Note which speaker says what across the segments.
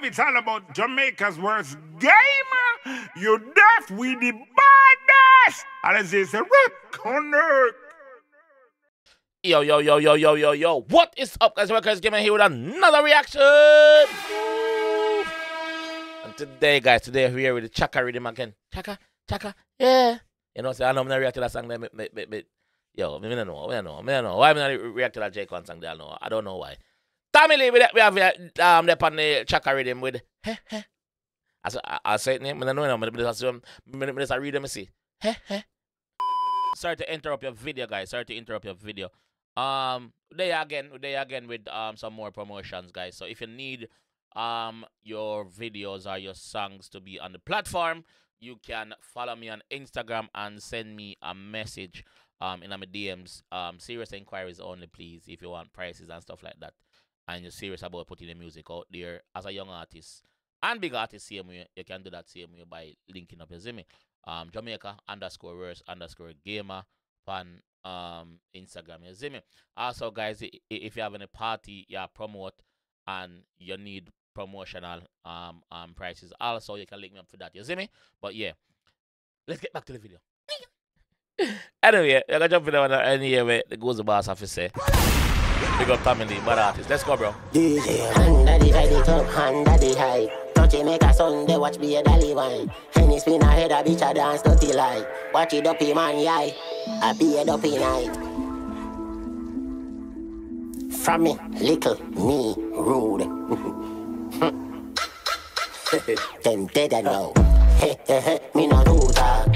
Speaker 1: It's all about Jamaica's worst gamer. You deaf, we the baddest. And as they say, connect.
Speaker 2: Yo. What is up, guys? JAMAICA'S here with another reaction. And today, guys, we're here with the Chakka Riddim again. Chakka, yeah. You know, so I know I'm not reacting to that song there. Yo, I don't know. Why I'm not reacting to that J.Con song there? I don't know why. Family, we have them on the Chakka Riddim with Heh Heh. I say it name, I don't know, I read them and see. Heh Heh. Sorry to interrupt your video, guys. There again with some more promotions, guys. So if you need your videos or your songs to be on the platform, you can follow me on Instagram and send me a message in my DMs. Serious inquiries only, please, if you want prices and stuff like that. And you're serious about putting the music out there as a young artist and big artist, same way, you can do that same way by linking up, you see me? Jamaica_verse_gamer on Instagram, you see me? Also, guys, if you have any party you promote and you need promotional prices, also you can link me up for that, you see me? But yeah, let's get back to the video. Anyway, you're gonna jump in there anyway, the goes the boss officer. Big up family, bad artist. Let's go, bro.
Speaker 3: DJ, under the ready top, under the high. Touch it, make a son, they watch be a dolly wine. Henny spin ahead, a bitch a dance, dirty light. Watch it up, man, yai. I be a dopey night. From me, little, me, rude. Them dead and now. Me not do that.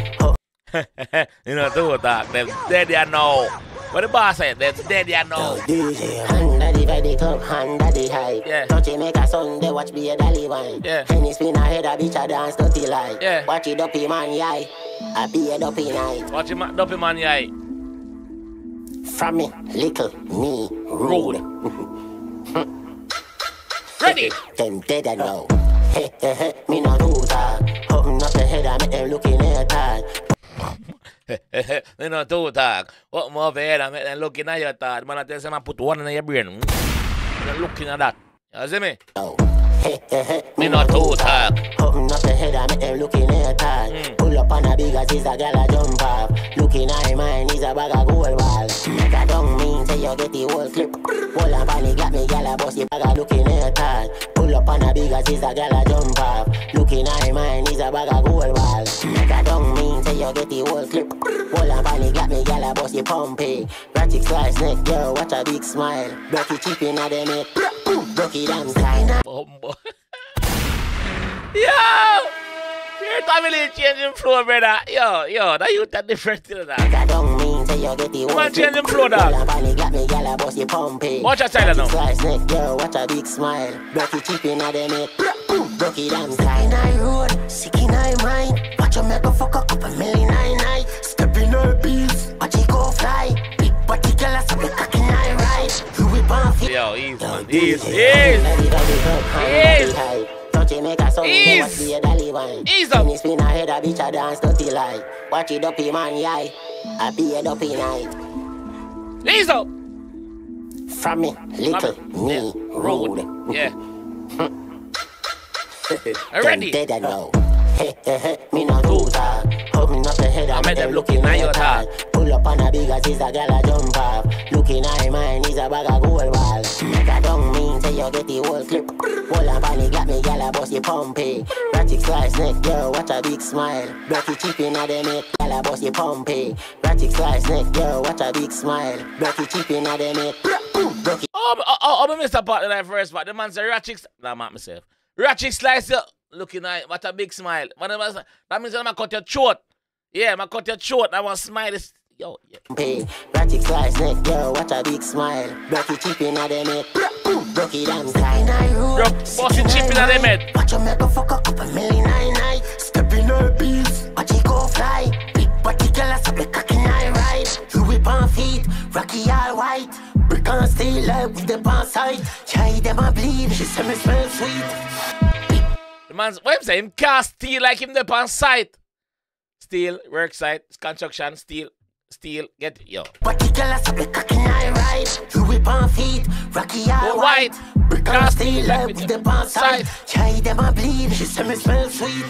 Speaker 2: You know, do that. Them dead and now. What the boss said? That's dead, you know.
Speaker 3: DJ, under the ready top, under the high.
Speaker 2: Yeah.
Speaker 3: Touch it, make a son, they watch be a dolly wine.
Speaker 2: Yeah.
Speaker 3: Henny spin ahead, a bitch a dance, dirty light.
Speaker 2: Yeah.
Speaker 3: Watch it up, man, yai. I be a dopey night.
Speaker 2: Watch him, dopey man, yai.
Speaker 3: From me, little, me, rude.
Speaker 2: Ready?
Speaker 3: Them dead and now. Me not do that. Open up the head, I make them looking at that.
Speaker 2: You know, two talk. What more over here? I'm looking at your thought. Man, I tell you, man, put one in your brain. You're looking at that. You see me?
Speaker 3: Oh.
Speaker 2: Me not two talk.
Speaker 3: Open up the head, I make them looking at that. Pull up on a big as is a gal a jump off. Looking at mine is a bag of gold ball. Make a don't mean say you get the whole clip. Pull up on the got me gal a bust the bag of looking at that. Pull up on a big as is a gal a jump off. Looking at mine is a bag of gold ball. Make a don't mean say you get the whole clip. Pull up on the got me gal a bust the pumpy. Ratchet slice neck, girl, watch a big smile. Brocky chip in a them it. Brocky damn style.
Speaker 2: Yo! Your family changing flow, brother. Yo, that you that different to that.
Speaker 3: I don't mean say you get the
Speaker 2: Come on, changing flow, dog. Watch your style now.
Speaker 3: Slice neck, girl, watch a big smile. Brocky chip in a them it. Brocky damn style. In I road, sick in I mind. Watch you make a fuck up a million night. Step in her beats, watch it go fly. Big body girl, I suck a cock in I ride. You whip on feet.
Speaker 2: Yo, easy.
Speaker 3: Make a song, they watch be a dolly wine. When you spin ahead, a bitch a dance dirty light. Watch it up, man, yai. I be a dopey night.
Speaker 2: Ease up.
Speaker 3: From me, little, me, rude.
Speaker 2: Yeah. Ready?
Speaker 3: Dead and now. Me not do that. Open up the head, I make them looking at your thought. Pull up on a big as is a gal a jump off. Looking at mine is a bag of gold ball. Make a don't mean say you get the whole clip. Pull up on the got me gal a bust the pumpy. Ratchet slice neck, girl, watch a big smile. Brocky chip in a them it, gal a bust the pumpy. Ratchet slice neck, girl, watch a big smile. Brocky chip in a them it.
Speaker 2: I missed a part of that first part. The man said ratchet. Nah, I'm myself. Ratchet slice you. Looking at what a big smile. That means I'm gonna cut your throat. Yeah, I'm gonna cut your throat. I want to smile. Yo, yeah.
Speaker 3: Ratchet slice neck, girl, watch a big smile. Brocky chip in a them it. Brocky damn style.
Speaker 2: Bossy chip in a them it.
Speaker 3: Watch you make a fuck up a million night. Step in her beats, watch it go fly. Big body girl, I suck a cock in I ride. You whip on feet, Rocky all white. Brick on steel like with the pan side. Chai them a bleed, she say me smell sweet.
Speaker 2: The man's, what I'm saying, him can't steal like him the on site. Steal, work site, construction, steal, get it, yo.
Speaker 3: But the girl has a cock in I ride. You whip on feet, Rocky all white. Because still left with the pants side. Try them and bleed. She say me smell sweet.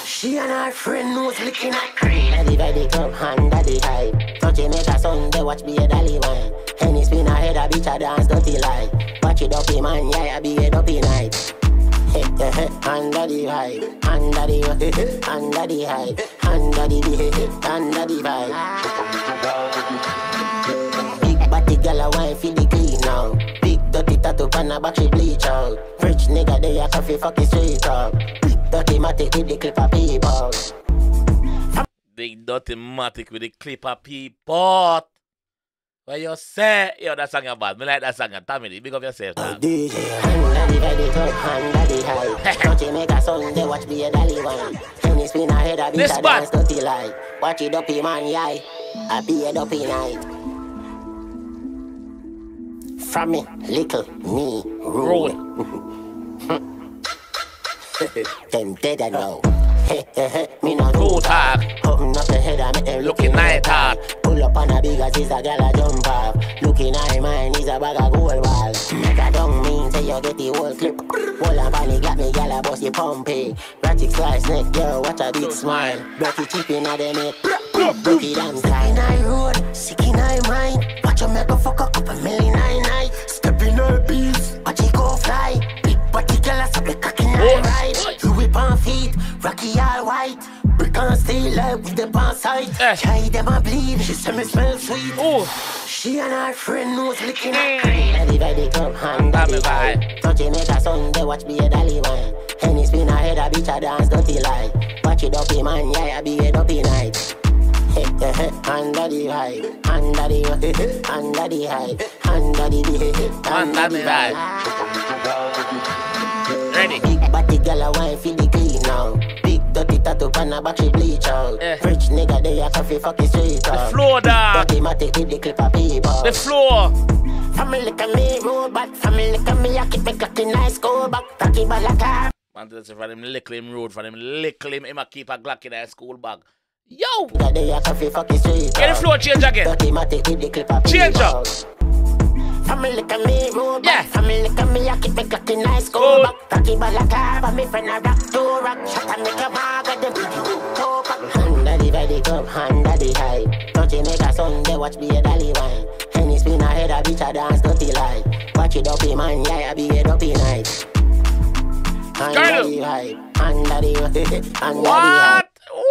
Speaker 3: She and her friend knows licking at cream. Daddy by the club, hand daddy hype. Touch it, make a son, they watch me a dolly wine. Henny spin ahead, a bitch a dance dirty like. Watch it up, man, yeah, I be a dopey night. Heh heh, under the hype, under the, under the hype, under the vibe. Big body girl, a wine for the clean now. Big dirty tattoo pan a back, she bleach out. Rich nigga, they a coffee fucking straight up. Big dirty matic with the clip of people.
Speaker 2: Big dirty matic with the clip of people. What you say? Yo, that song is bad. Me like that song. Tell me, big up yourself.
Speaker 3: Oh, DJ, hand daddy, hand daddy high. Don't you make a song, they watch me a dolly wine. Henny spin ahead, a bitch a dance dirty like. Watch it up, man, yeah. I be a dopey night. From me, little me, rule. Them dead I know. Heh heh heh, me no do talk. Open up the head and make them looking night hard. Pull up on a big as is a gal a jump off. Looking at mine is a bag of gold ball. Make a don't mean say you get the whole clip. Wall and panic got me gal a bust you pumpy. Ratchet slice neck, girl, watch a big smile. Dirty chip in a them neck. Dirty damn style. In I road, sick in I mind. Watch you make a fuck up a million night. Step in her beats, watch it go fly. Big body gal a stop the cock in I ride. You whip on feet, rocky all white. Brick on steel like with the pants side. Try them and bleed, she say me smell sweet. She and her friend knows licking her cream. Daddy by the club, hand daddy high. Touch it, make a son, they watch me a dolly wine. Henny spin ahead, a bitch a dance dirty like. Watch it up, man, yeah, I be a dopey night. Heh heh heh, under the hype, under the hype, under the vibe.
Speaker 2: Ready?
Speaker 3: Big body girl a wine for the clean now. Big dirty tattoo pan a back, she bleach out. Rich nigga, they a coffee fucking straight up.
Speaker 2: The floor down.
Speaker 3: Dirty matic with the clip of people.
Speaker 2: The floor.
Speaker 3: Family look at me, roll back. Family look at me, I keep me clocking nice, go back. Taki balaka.
Speaker 2: Man, that's for them lickle him road, for them lickle him, him a keep a Glock in a school bag. Yo!
Speaker 3: They a coffee fucking straight up.
Speaker 2: Get the floor change again.
Speaker 3: Dirty matic with the clip of people.
Speaker 2: Change up.
Speaker 3: Family look at me, roll back. Family look at me, I keep me clocking nice, go back. Taki balaka, but me friend a rock to rock. Shut make a bag of them. Hand daddy by the club, hand daddy high. Don't you make a son, they watch me a dolly wine. Henny spin ahead, a bitch a dance dirty like. Watch it up, man, yeah, I be a dopey night. Hand daddy high, hand daddy high.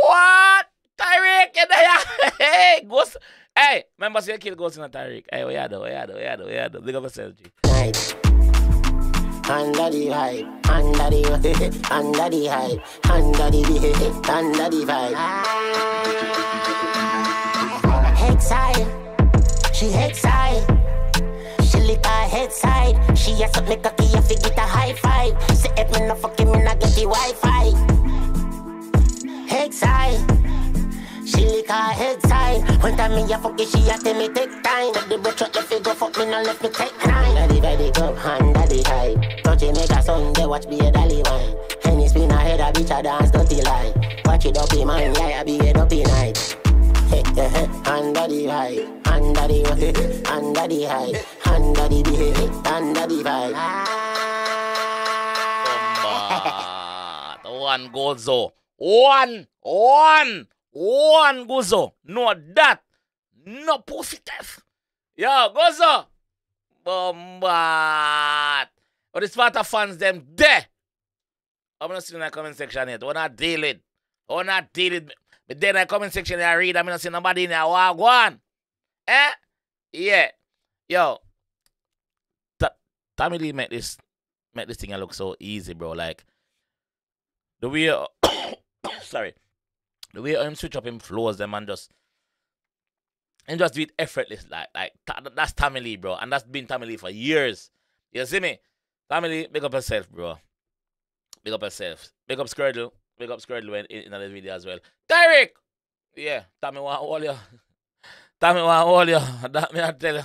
Speaker 2: What? Tyreek in there. Hey, ghost. Hey, remember say kill ghost in a Tyreek. Hey, we had. Big up yourself, G.
Speaker 3: Night. Under the hype, under the hype, under the vibe. Head side, she head side. She lick her head side. She has up me cocky, you fi get a high five. Say if me no fucking me not get the Wi-Fi. Head side. She lick her head side. When time me a fuck it, she a tell me take time. Let the bitch up, let me go fuck me, no let me take time. Daddy by the club, hand daddy high. Touch it, make a son, they watch me a dolly wine. Henny spin ahead, a bitch a dance dirty like. Watch it up, man, yeah, I be a dopey night. Heh heh heh, under the hype, under the hype, under the vibe.
Speaker 2: One goes so. One gozo. No that. No pussy test. Yo, gozo. Bombat. But the Sparta fans them there. I'm not seeing in the comment section yet. We're not dealing. But then in the comment section I read, I'm not seeing nobody in there. Wagwan. Eh? Yeah. Yo. Tommy Lee make this thing look so easy, bro. Like the way sorry. The way him switch up him flows them and just do it effortless. Like that's Tommy Lee, bro. And that's been Tommy Lee for years. You see me? Tommy Lee, big up yourself, bro. Big up yourself. Big up Skirtle. Big up Skirtle in this video as well. Tyreek! Yeah, Tommy want all you. Tommy want all you. That me I tell you.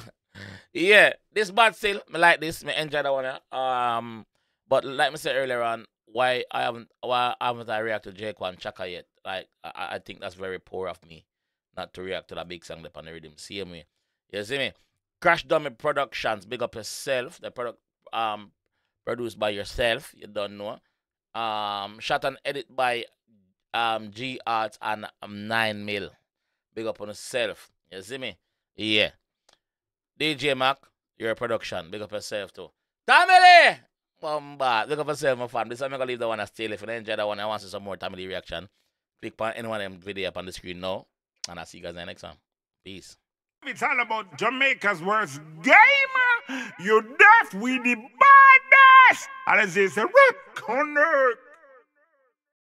Speaker 2: Yeah, this bad still. Me like this. Me enjoy that one. But like I said earlier on, why haven't I reacted to J.A.K./0 and Chakka yet? Like I think that's very poor of me not to react to that big song on the Riddim. See me? You see me? Crash Dummy Productions, big up yourself. The produced by yourself. You don't know. Shot and edit by G Arts and 9 Mil. Big up on yourself. You see me? Yeah. DJ Mac, your production. Big up yourself too. Tamale! Big up yourself, my fam. This time I'm gonna leave the one I steal. If you enjoy that one, I want to see some more Tamale reaction. Click on any one of them video up on the screen now. And I'll see you guys in the next time. Peace.
Speaker 1: It's all about Jamaica's worst game. You deaf with the baddest. And it's a rap connect.